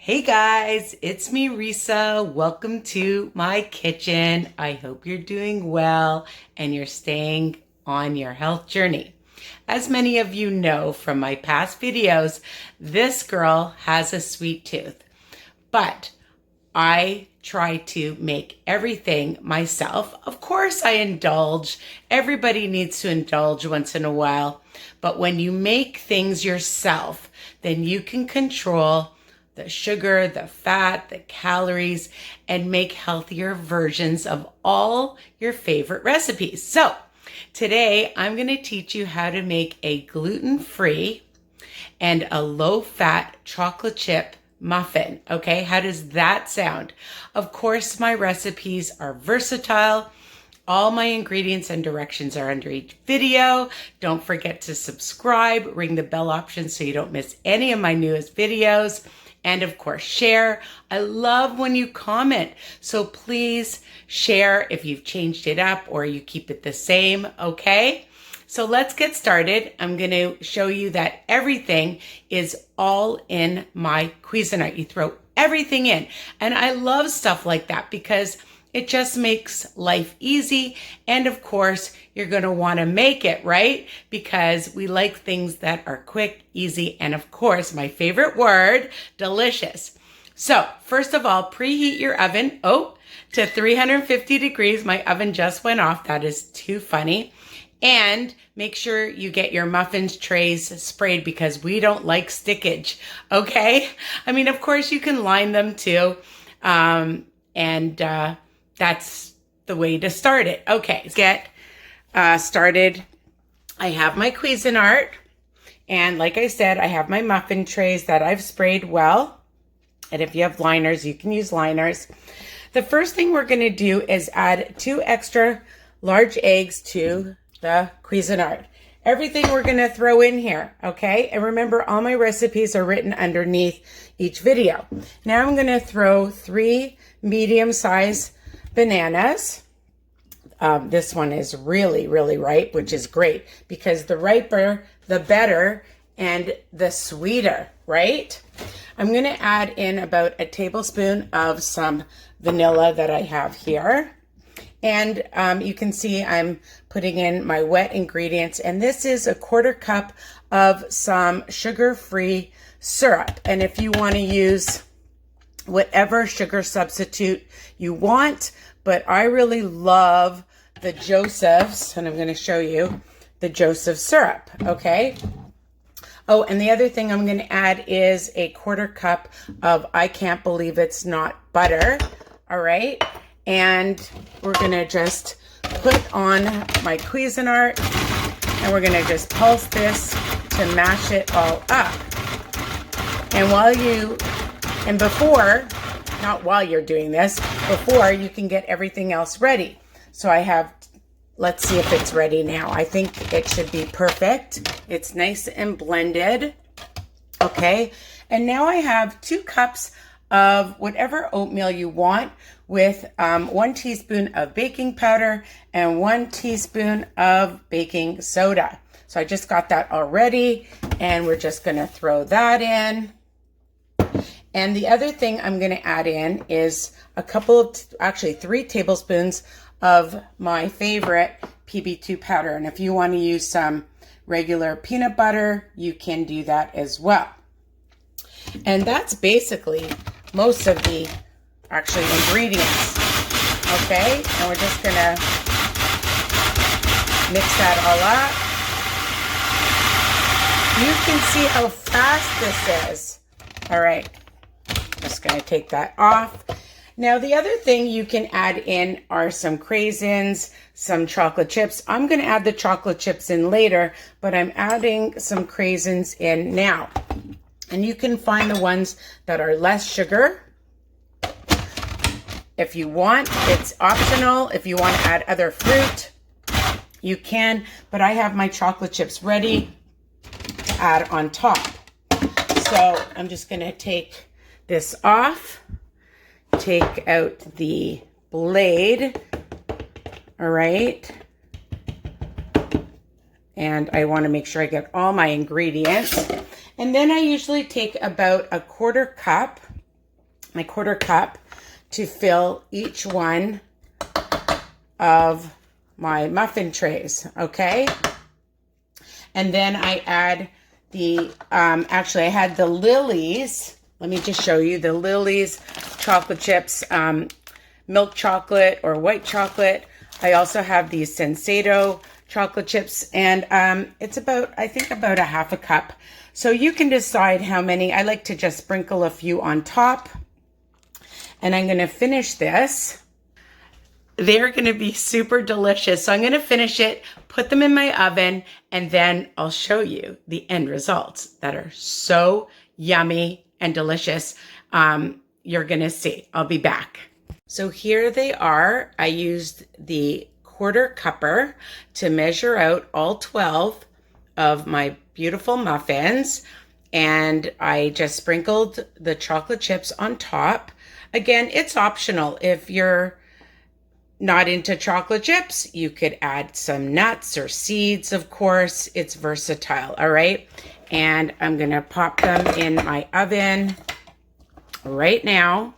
Hey guys, it's me, Risa. Welcome to my kitchen. I hope you're doing well and you're staying on your health journey. As many of you know from my past videos, this girl has a sweet tooth, but I try to make everything myself. Of course, I indulge. Everybody needs to indulge once in a while. But when you make things yourself, then you can control the sugar, the fat, the calories, and make healthier versions of all your favorite recipes. So today I'm going to teach you how to make a gluten-free and a low-fat chocolate chip muffin. Okay, how does that sound? Of course, my recipes are versatile. All my ingredients and directions are under each video. Don't forget to subscribe, ring the bell option so you don't miss any of my newest videos. And of course, share. I love when you comment. So please share if you've changed it up or you keep it the same, okay? So let's get started. I'm going to show you that everything is all in my Cuisinart. You throw everything in. And I love stuff like that because it just makes life easy. And of course, you're going to want to make it, right? Because we like things that are quick, easy, and of course, my favorite word, delicious. So first of all, preheat your oven, to 350 degrees. My oven just went off. That is too funny. And make sure you get your muffins trays sprayed because we don't like stickage, okay? I mean, of course, you can line them too. That's the way to start it. Okay, let's get started. I have my Cuisinart. And like I said, I have my muffin trays that I've sprayed well. And if you have liners, you can use liners. The first thing we're going to do is add 2 extra large eggs to the Cuisinart. Everything we're going to throw in here, okay? And remember, all my recipes are written underneath each video. Now I'm going to throw 3 medium-sized bananas. This one is really, really ripe, which is great because the riper, the better, and the sweeter, right? I'm going to add in about a tablespoon of some vanilla that I have here. And you can see I'm putting in my wet ingredients. And this is a 1/4 cup of some sugar-free syrup. And if you want to use whatever sugar substitute you want, but I really love the Joseph's, and I'm going to show you the Joseph syrup, okay? Oh, and the other thing I'm going to add is a 1/4 cup of I Can't Believe It's Not butter, all right? And we're going to just put on my Cuisinart, and we're going to just pulse this to mash it all up. And not while you're doing this, before you can get everything else ready. So I have, let's see if it's ready now. I think it should be perfect. It's nice and blended. Okay. And now I have 2 cups of whatever oatmeal you want with 1 teaspoon of baking powder and 1 teaspoon of baking soda. So I just got that already, and we're just going to throw that in. And the other thing I'm going to add in is actually 3 tablespoons of my favorite PB2 powder. And if you want to use some regular peanut butter, you can do that as well. And that's basically most of the ingredients. Okay, and we're just going to mix that all up. You can see how fast this is. All right. Just going to take that off. Now, the other thing you can add in are some craisins, some chocolate chips. I'm going to add the chocolate chips in later, but I'm adding some craisins in now. And you can find the ones that are less sugar. If you want, it's optional. If you want to add other fruit, you can. But I have my chocolate chips ready to add on top. So I'm just going to take this off, take out the blade, all right, and I want to make sure I get all my ingredients. And then I usually take about a 1/4 cup my 1/4 cup to fill each one of my muffin trays, okay? And then I add the, actually I had the Lily's, let me just show you the Lily's chocolate chips, milk chocolate or white chocolate. I also have these Sensado chocolate chips, and it's about, I think about 1/2 cup. So you can decide how many. I like to just sprinkle a few on top. And I'm going to finish this. They're going to be super delicious. So I'm going to finish it, put them in my oven, and then I'll show you the end results that are so yummy and delicious. You're going to see. I'll be back. So here they are. I used the 1/4 cupper to measure out all 12 of my beautiful muffins. And I just sprinkled the chocolate chips on top. Again, it's optional. If you're not into chocolate chips, you could add some nuts or seeds, of course. It's versatile, all right? And I'm gonna pop them in my oven right now.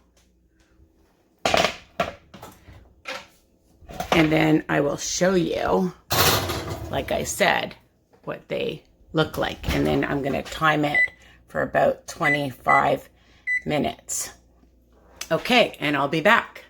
And then I will show you, like I said, what they look like. And then I'm gonna time it for about 25 minutes. Okay, and I'll be back.